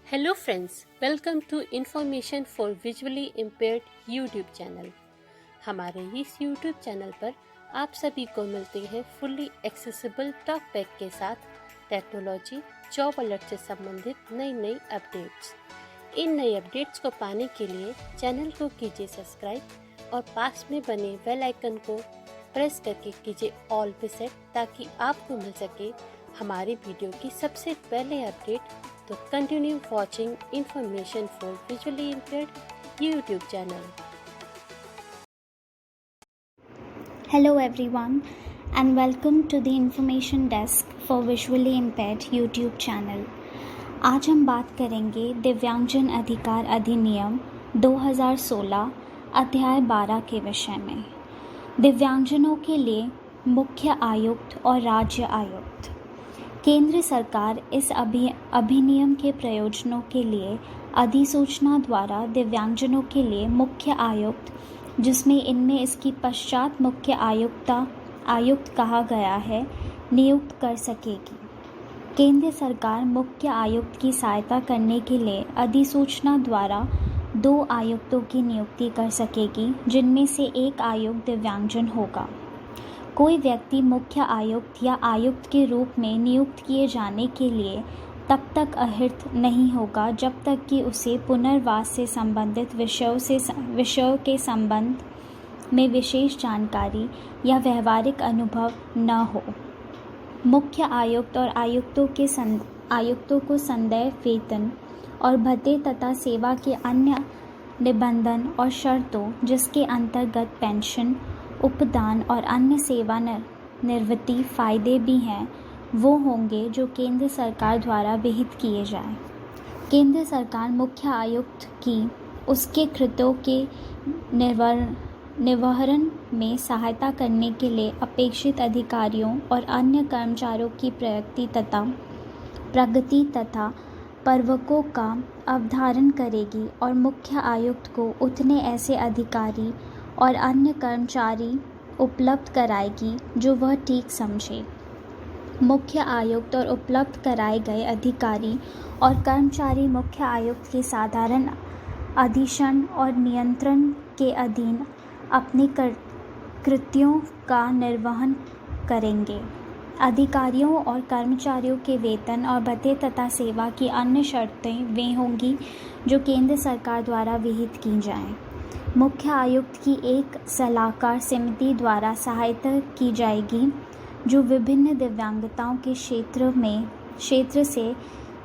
Hello friends, welcome to information for visually impaired YouTube channel. हमारे इस YouTube channel पर आप सभी को मिलते हैं फुल्ली एक्सेसिबल टॉक बैक के साथ टेक्नोलॉजी, जॉब अलर्ट से संबंधित नई अपडेट्स। इन नई अपडेट्स को पाने के लिए चैनल को कीजिए सब्सक्राइब और पास में बने बेल आइकन को प्रेस करके कीजिए ऑल पे सेट, ताकि आपको मिल सके हमारी वीडियो की सबसे पहले अपडेट। तो continue watching information for visually impaired YouTube channel. Hello everyone and welcome to the information desk for visually impaired YouTube channel। आज हम बात करेंगे दिव्यांगजन अधिकार अधिनियम 2016 अध्याय 12 के विषय में। दिव्यांगजनों के लिए मुख्य आयुक्त और राज्य आयुक्त। केंद्र सरकार इस अधिनियम के प्रयोजनों के लिए अधिसूचना द्वारा दिव्यांगजनों के लिए मुख्य आयुक्त, जिसमें इनमें इसकी पश्चात मुख्य आयुक्त कहा गया है, नियुक्त कर सकेगी। केंद्र सरकार मुख्य आयुक्त की सहायता करने के लिए अधिसूचना द्वारा 2 आयुक्तों की नियुक्ति कर सकेगी, जिनमें से एक आयुक्त दिव्यांगजन होगा। कोई व्यक्ति मुख्य आयुक्त या आयुक्त के रूप में नियुक्त किए जाने के लिए तब तक अर्हत नहीं होगा जब तक कि उसे पुनर्वास से संबंधित विषयों के संबंध में विशेष जानकारी या व्यवहारिक अनुभव न हो। मुख्य आयुक्त और आयुक्तों को संदेय वेतन और भत्ते तथा सेवा के अन्य निबंधन और शर्तों, जिसके अंतर्गत पेंशन, उपदान और अन्य सेवानिवृत्ति फायदे भी हैं, वो होंगे जो केंद्र सरकार द्वारा विहित किए जाएं। केंद्र सरकार मुख्य आयुक्त की उसके कृत्यों के निर्वहन में सहायता करने के लिए अपेक्षित अधिकारियों और अन्य कर्मचारियों की प्रगति तथा पर्वकों का अवधारण करेगी और मुख्य आयुक्त को उतने ऐसे अधिकारी और अन्य कर्मचारी उपलब्ध कराएगी जो वह ठीक समझे। मुख्य आयुक्त और उपलब्ध कराए गए अधिकारी और कर्मचारी मुख्य आयुक्त के साधारण अधीक्षण और नियंत्रण के अधीन अपने कृत्यों का निर्वहन करेंगे। अधिकारियों और कर्मचारियों के वेतन और भत्ते तथा सेवा की अन्य शर्तें वे होंगी जो केंद्र सरकार द्वारा विहित की जाएं। मुख्य आयुक्त की एक सलाहकार समिति द्वारा सहायता की जाएगी, जो विभिन्न दिव्यांगताओं के क्षेत्र से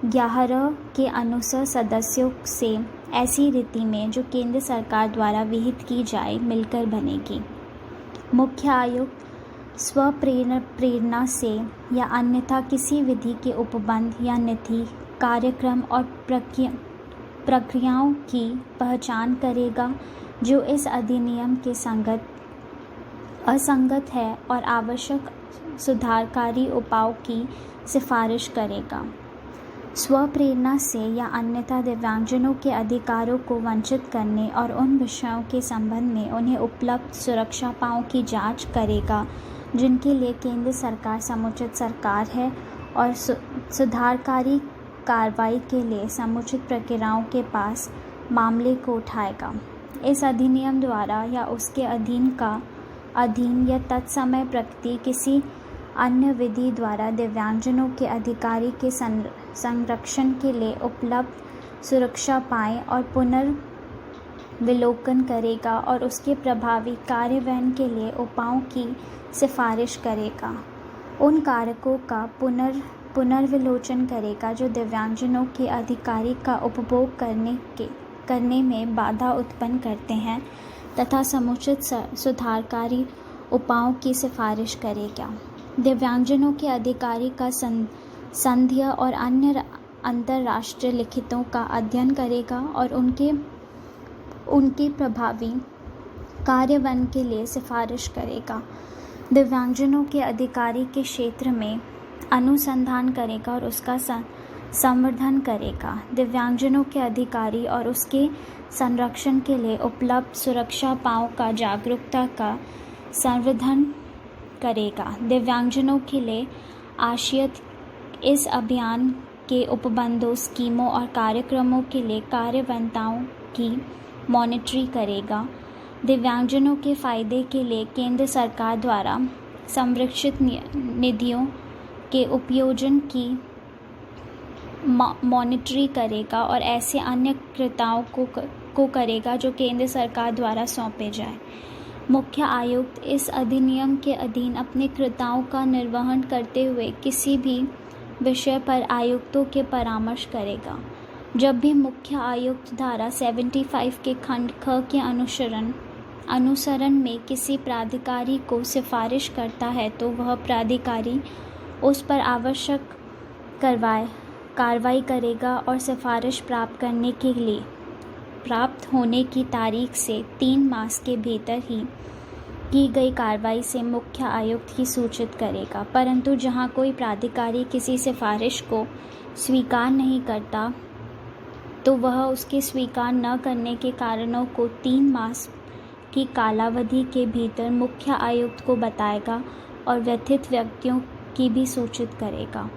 11 के अनुसार सदस्यों से ऐसी रीति में जो केंद्र सरकार द्वारा विहित की जाए मिलकर बनेगी। मुख्य आयुक्त स्वप्रेरणा से या अन्यथा किसी विधि के उपबंध या नीति, कार्यक्रम और प्रक्रियाओं की पहचान करेगा जो इस अधिनियम के असंगत है और आवश्यक सुधारकारी उपायों की सिफारिश करेगा। स्वप्रेरणा से या अन्यथा दिव्यांगजनों के अधिकारों को वंचित करने और उन विषयों के संबंध में उन्हें उपलब्ध सुरक्षा उपायों की जांच करेगा जिनके लिए केंद्र सरकार समुचित सरकार है, और सुधारकारी कार्रवाई के लिए समुचित प्रक्रियाओं के पास मामले को उठाएगा। इस अधिनियम द्वारा या उसके अधीन या तत्समय प्रकृति किसी अन्य विधि द्वारा दिव्यांगजनों के अधिकारी के संरक्षण के लिए उपलब्ध सुरक्षा पाएं और पुनर्विलोकन करेगा और उसके प्रभावी कार्यान्वयन के लिए उपायों की सिफारिश करेगा। उन कारकों का पुनर्विलोचन करेगा जो दिव्यांगजनों के अधिकारी का उपभोग करने में बाधा उत्पन्न करते हैं तथा समुचित सुधारकारी उपायों की सिफारिश करेगा। दिव्यांगजनों के अधिकारी का संघीय और अन्य अंतर्राष्ट्रीय लिखितों का अध्ययन करेगा और उनके प्रभावी कार्यान्वयन के लिए सिफारिश करेगा। दिव्यांगजनों के अधिकारी के क्षेत्र में अनुसंधान करेगा और उसका संवर्धन करेगा। दिव्यांगजनों के अधिकारी और उसके संरक्षण के लिए उपलब्ध सुरक्षा उपायों का जागरूकता का संवर्धन करेगा। दिव्यांगजनों के लिए आशयित इस अभियान के उपबंधों, स्कीमों और कार्यक्रमों के लिए कार्यवंताओं की मॉनिटरी करेगा। दिव्यांगजनों के फ़ायदे के लिए केंद्र सरकार द्वारा संरक्षित निधियों के उपयोजन की मॉनिटरी करेगा और ऐसे अन्य कृत्यों को करेगा जो केंद्र सरकार द्वारा सौंपे जाए। मुख्य आयुक्त इस अधिनियम के अधीन अपने कृत्यों का निर्वहन करते हुए किसी भी विषय पर आयुक्तों के परामर्श करेगा। जब भी मुख्य आयुक्त धारा 75 के खंड ख के अनुसरण में किसी प्राधिकारी को सिफारिश करता है तो वह प्राधिकारी उस पर आवश्यक कार्रवाई करेगा और सिफारिश प्राप्त होने की तारीख से 3 मास के भीतर ही की गई कार्रवाई से मुख्य आयुक्त ही सूचित करेगा। परंतु जहां कोई प्राधिकारी किसी सिफारिश को स्वीकार नहीं करता तो वह उसके स्वीकार न करने के कारणों को 3 मास की कालावधि के भीतर मुख्य आयुक्त को बताएगा और व्यथित व्यक्तियों की भी सूचित करेगा।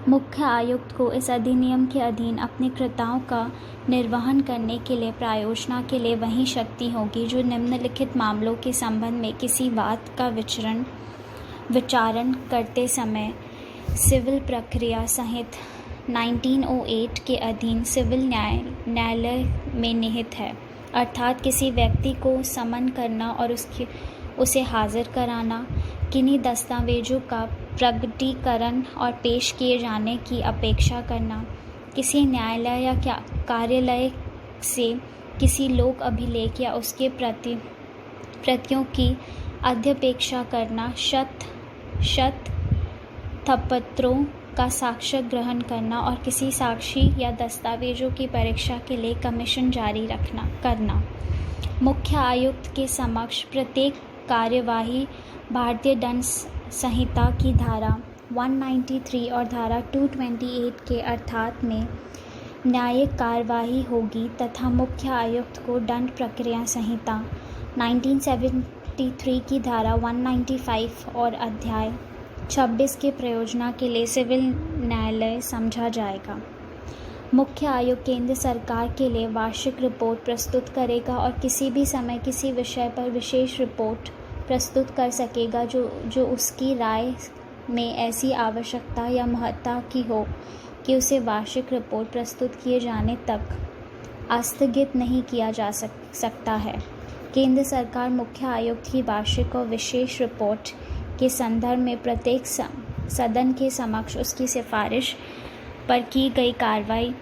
मुख्य आयुक्त को इस अधिनियम के अधीन अपने कृत्यों का निर्वहन करने के लिए प्रायोजना के लिए वही शक्ति होगी जो निम्नलिखित मामलों के संबंध में किसी बात का विचारण करते समय सिविल प्रक्रिया सहित 1908 के अधीन सिविल न्यायालय में निहित है, अर्थात किसी व्यक्ति को समन करना और उसे हाजिर कराना, किन्हीं दस्तावेजों का प्रकटीकरण और पेश किए जाने की अपेक्षा करना, किसी न्यायालय या कार्यालय से किसी लोक अभिलेख या उसके प्रतियों की अध्यपेक्षा करना, शत थपत्रों का साक्ष्य ग्रहण करना और किसी साक्षी या दस्तावेजों की परीक्षा के लिए कमीशन जारी करना। मुख्य आयुक्त के समक्ष प्रत्येक कार्यवाही भारतीय दंड संहिता की धारा 193 और धारा 228 के अर्थात में न्यायिक कार्यवाही होगी तथा मुख्य आयुक्त को दंड प्रक्रिया संहिता 1973 की धारा 195 और अध्याय 26 के प्रयोजना के लिए सिविल न्यायालय समझा जाएगा। मुख्य आयुक्त केंद्र सरकार के लिए वार्षिक रिपोर्ट प्रस्तुत करेगा और किसी भी समय किसी विषय पर विशेष रिपोर्ट प्रस्तुत कर सकेगा जो उसकी राय में ऐसी आवश्यकता या महत्ता की हो कि उसे वार्षिक रिपोर्ट प्रस्तुत किए जाने तक आस्थगित नहीं किया जा सकता है। केंद्र सरकार मुख्य आयुक्त की वार्षिक और विशेष रिपोर्ट के संदर्भ में प्रत्येक सदन के समक्ष उसकी सिफारिश पर की गई कार्रवाई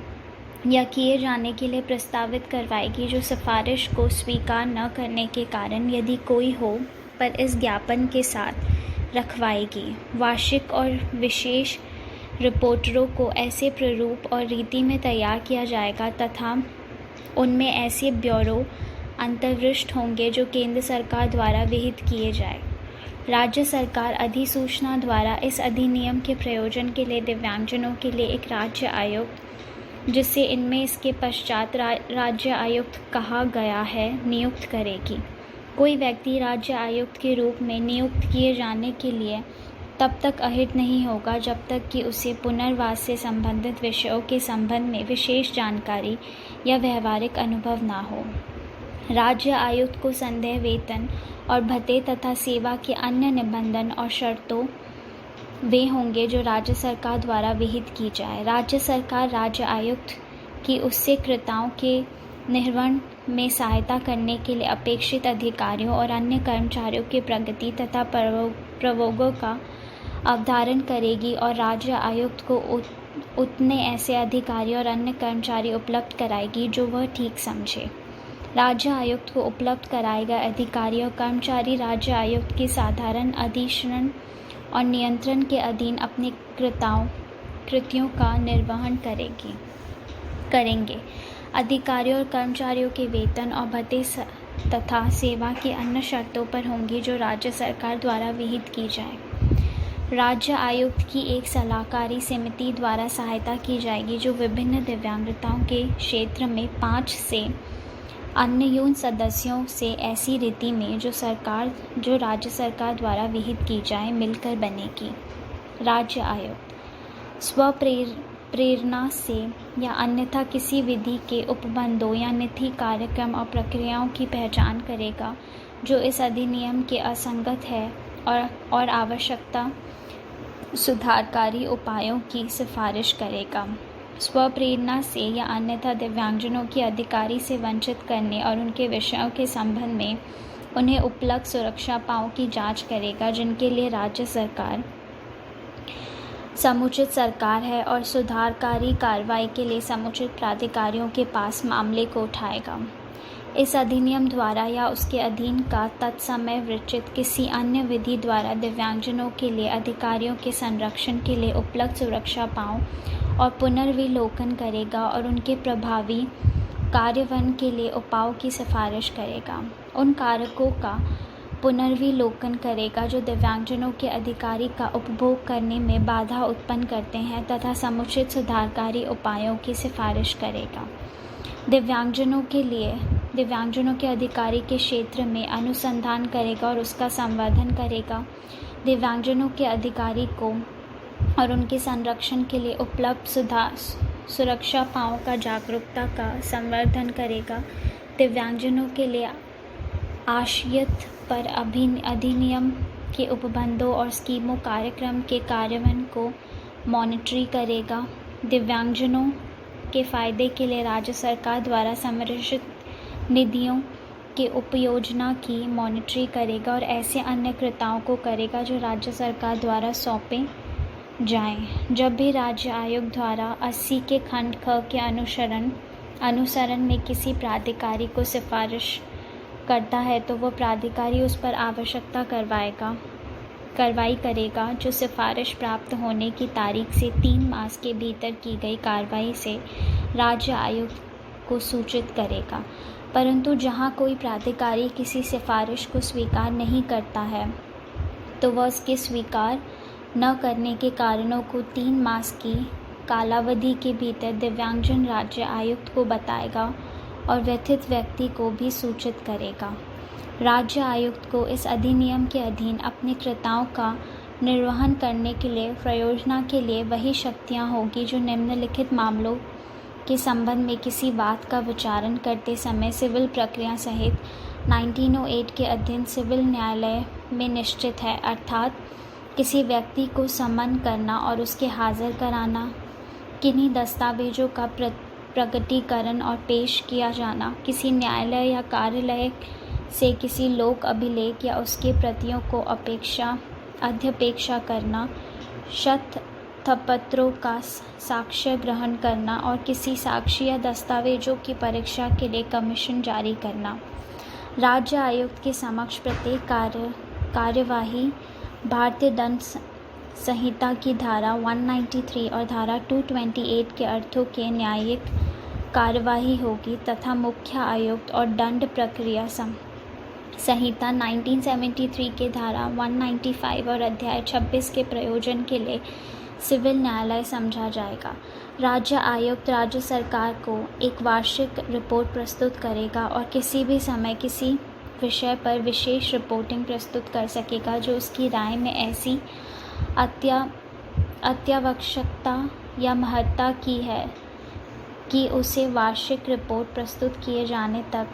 या किए जाने के लिए प्रस्तावित करवाएगी जो सिफारिश को स्वीकार न करने के कारण यदि कोई हो पर इस ज्ञापन के साथ रखवाएगी। वार्षिक और विशेष रिपोर्टों को ऐसे प्रारूप और रीति में तैयार किया जाएगा तथा उनमें ऐसे ब्यूरो अंतर्भुक्त होंगे जो केंद्र सरकार द्वारा विहित किए जाए। राज्य सरकार अधिसूचना द्वारा इस अधिनियम के प्रयोजन के लिए दिव्यांगजनों के लिए एक राज्य आयुक्त, जिसे इनमें इसके पश्चात राज्य आयुक्त कहा गया है, नियुक्त करेगी। कोई व्यक्ति राज्य आयुक्त के रूप में नियुक्त किए जाने के लिए तब तक अहित नहीं होगा जब तक कि उसे पुनर्वास से संबंधित विषयों के संबंध में विशेष जानकारी या व्यावहारिक अनुभव न हो। राज्य आयुक्त को संदेह वेतन और भत्ते तथा सेवा के अन्य निबंधन और शर्तों वे होंगे जो राज्य सरकार द्वारा विहित की जाए। राज्य सरकार राज्य आयुक्त की उससे कृत्यों के निर्वहन में सहायता करने के लिए अपेक्षित अधिकारियों और अन्य कर्मचारियों की प्रगति तथा प्रयोगों का अवधारण करेगी और राज्य आयुक्त को उतने ऐसे अधिकारी और अन्य कर्मचारी उपलब्ध कराएगी जो वह ठीक समझे। राज्य आयुक्त को उपलब्ध कराए गए अधिकारी और कर्मचारी राज्य आयुक्त की साधारण अधिशरण और नियंत्रण के अधीन अपने कृत्यों का निर्वहन करेंगे। अधिकारियों और कर्मचारियों के वेतन और भत्ते तथा सेवा की अन्य शर्तों पर होंगी जो राज्य सरकार द्वारा विहित की जाए। राज्य आयुक्त की एक सलाहकारी समिति द्वारा सहायता की जाएगी जो विभिन्न दिव्यांगताओं के क्षेत्र में 5 से अन्य यून सदस्यों से ऐसी रीति में जो राज्य सरकार द्वारा विहित की जाए मिलकर बनेगी। राज्य आयुक्त स्वप्रेरणा से या अन्यथा किसी विधि के उपबंधों या नीति, कार्यक्रम और प्रक्रियाओं की पहचान करेगा जो इस अधिनियम के असंगत है और आवश्यकता सुधारकारी उपायों की सिफारिश करेगा। स्वप्रेरणा से या अन्यथा दिव्यांगजनों की अधिकारी से वंचित करने और उनके विषयों के संबंध में उन्हें उपलब्ध सुरक्षा उपायों की जांच करेगा जिनके लिए राज्य सरकार समुचित सरकार है और सुधारकारी कार्रवाई के लिए समुचित प्राधिकारियों के पास मामले को उठाएगा। इस अधिनियम द्वारा या उसके अधीन का तत्समय विरचित किसी अन्य विधि द्वारा दिव्यांगजनों के लिए अधिकारियों के संरक्षण के लिए उपलब्ध सुरक्षा उपायों और पुनर्विलोकन करेगा और उनके प्रभावी कार्यान्वयन के लिए उपायों की सिफारिश करेगा। उन कारकों का पुनर्विलोकन करेगा जो दिव्यांगजनों के अधिकारी का उपभोग करने में बाधा उत्पन्न करते हैं तथा समुचित सुधारकारी उपायों की सिफारिश करेगा। दिव्यांगजनों के अधिकारी के क्षेत्र में अनुसंधान करेगा और उसका संवर्धन करेगा। दिव्यांगजनों के अधिकारी को और उनके संरक्षण के लिए उपलब्ध सुरक्षा उपायों का जागरूकता का संवर्धन करेगा। दिव्यांगजनों के लिए आशयित पर अधिनियम के उपबंधों और स्कीमों कार्यक्रम के कार्यान्वयन को मॉनिटरी करेगा। दिव्यांगजनों के फायदे के लिए राज्य सरकार द्वारा संरक्षित निधियों के उपयोजना की मॉनिटरी करेगा और ऐसे अन्य कृत्यों को करेगा जो राज्य सरकार द्वारा सौंपे जाएं। जब भी राज्य आयोग द्वारा 80 के खंड ख के अनुसरण में किसी प्राधिकारी को सिफारिश करता है तो वह प्राधिकारी उस पर आवश्यकता कार्रवाई करेगा जो सिफारिश प्राप्त होने की तारीख से 3 मास के भीतर की गई कार्रवाई से राज्य आयोग को सूचित करेगा। परंतु जहां कोई प्राधिकारी किसी सिफारिश को स्वीकार नहीं करता है तो वह उसके स्वीकार न करने के कारणों को 3 मास की कालावधि के भीतर दिव्यांगजन राज्य आयुक्त को बताएगा और व्यथित व्यक्ति को भी सूचित करेगा। राज्य आयुक्त को इस अधिनियम के अधीन अपने कर्तव्यों का निर्वहन करने के लिए प्रयोजना के लिए वही शक्तियाँ होगी जो निम्नलिखित मामलों के संबंध में किसी बात का विचारण करते समय सिविल प्रक्रिया सहित 1908 के अधीन सिविल न्यायालय में निश्चित है, अर्थात किसी व्यक्ति को समन करना और उसके हाजिर कराना, किन्हीं दस्तावेजों का प्रकटीकरण और पेश किया जाना, किसी न्यायालय या कार्यालय से किसी लोक अभिलेख या उसके प्रतियों को अध्यपेक्षा करना, शतपत्रों का साक्ष्य ग्रहण करना और किसी साक्षी या दस्तावेजों की परीक्षा के लिए कमीशन जारी करना। राज्य आयुक्त के समक्ष प्रत्येक कार्यवाही भारतीय दंड संहिता की धारा 193 और धारा 228 के अर्थों के न्यायिक कार्यवाही होगी तथा मुख्य आयुक्त और दंड प्रक्रिया संहिता 1973 के धारा 195 और अध्याय 26 के प्रयोजन के लिए सिविल न्यायालय समझा जाएगा। राज्य आयुक्त राज्य सरकार को एक वार्षिक रिपोर्ट प्रस्तुत करेगा और किसी भी समय किसी विषय पर विशेष रिपोर्टिंग प्रस्तुत कर सकेगा जो उसकी राय में ऐसी अत्यावश्यकता या महत्ता की है कि उसे वार्षिक रिपोर्ट प्रस्तुत किए जाने तक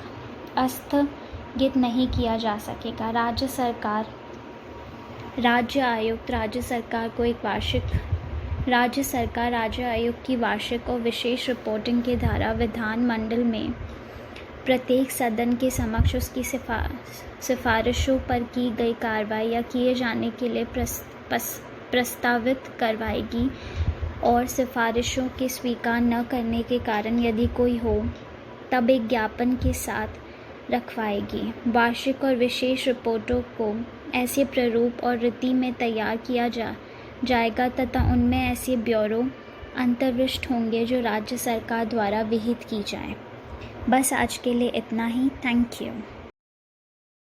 स्थगित नहीं किया जा सकेगा। राज्य आयुक्त राज्य आयुक्त की वार्षिक और विशेष रिपोर्टिंग के द्वारा विधानमंडल में प्रत्येक सदन के समक्ष उसकी सिफारिशों पर की गई कार्रवाई या किए जाने के लिए प्रस्तावित करवाएगी और सिफारिशों के स्वीकार न करने के कारण यदि कोई हो तब एक ज्ञापन के साथ रखवाएगी। वार्षिक और विशेष रिपोर्टों को ऐसे प्रारूप और रीति में तैयार किया जाएगा तथा उनमें ऐसे ब्यूरो अंतर्विष्ट होंगे जो राज्य सरकार द्वारा विहित की जाए। बस आज के लिए इतना ही। Thank you.